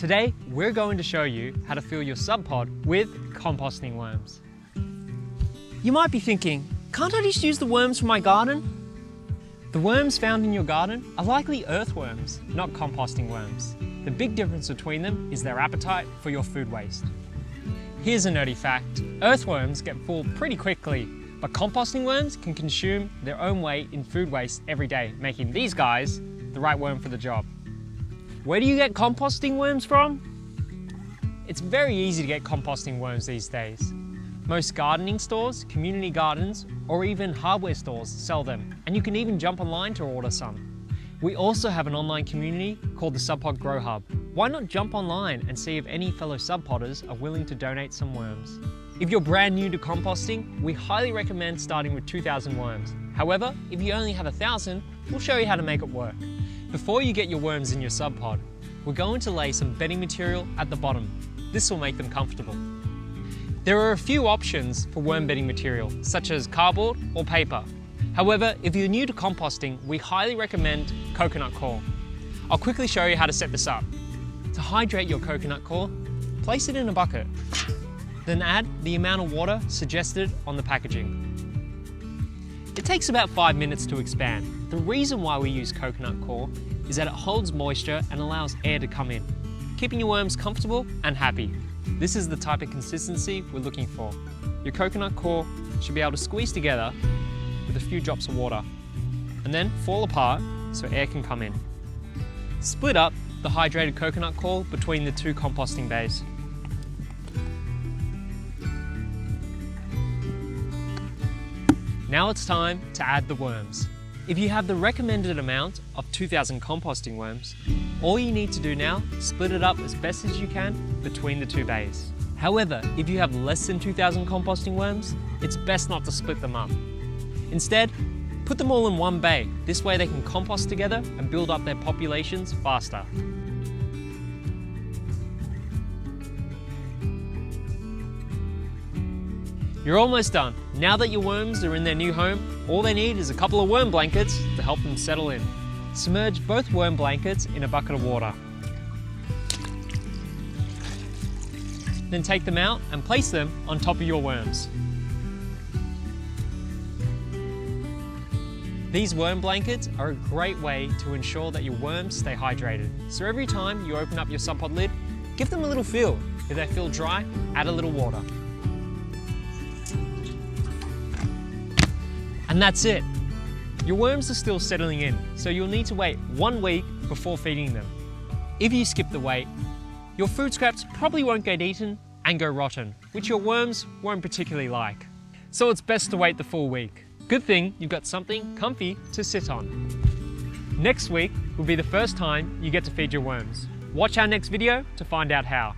Today, we're going to show you how to fill your sub pod with composting worms. You might be thinking, can't I just use the worms from my garden? The worms found in your garden are likely earthworms, not composting worms. The big difference between them is their appetite for your food waste. Here's a nerdy fact. Earthworms get full pretty quickly, but composting worms can consume their own weight in food waste every day, making these guys the right worm for the job. Where do you get composting worms from? It's very easy to get composting worms these days. Most gardening stores, community gardens, or even hardware stores sell them, and you can even jump online to order some. We also have an online community called the Sub Pod Grow Hub. Why not jump online and see if any fellow sub podders are willing to donate some worms? If you're brand new to composting, we highly recommend starting with 2,000 worms. However, if you only have 1,000, we'll show you how to make it work. Before you get your worms in your sub pod, we're going to lay some bedding material at the bottom. This will make them comfortable. There are a few options for worm bedding material, such as cardboard or paper. However, if you're new to composting, we highly recommend coconut coir. I'll quickly show you how to set this up. To hydrate your coconut coir, place it in a bucket. Then add the amount of water suggested on the packaging. It takes about 5 minutes to expand. The reason why we use coconut coir is that it holds moisture and allows air to come in, keeping your worms comfortable and happy. This is the type of consistency we're looking for. Your coconut coir should be able to squeeze together with a few drops of water and then fall apart so air can come in. Split up the hydrated coconut coir between the two composting bays. Now it's time to add the worms. If you have the recommended amount of 2,000 composting worms, all you need to do now is split it up as best as you can between the two bays. However, if you have less than 2,000 composting worms, it's best not to split them up. Instead, put them all in one bay. This way they can compost together and build up their populations faster. You're almost done. Now that your worms are in their new home, all they need is a couple of worm blankets to help them settle in. Submerge both worm blankets in a bucket of water. Then take them out and place them on top of your worms. These worm blankets are a great way to ensure that your worms stay hydrated. So every time you open up your sub pod lid, give them a little feel. If they feel dry, add a little water. And that's it. Your worms are still settling in, so you'll need to wait 1 week before feeding them. If you skip the wait, your food scraps probably won't get eaten and go rotten, which your worms won't particularly like. So it's best to wait the full week. Good thing you've got something comfy to sit on. Next week will be the first time you get to feed your worms. Watch our next video to find out how.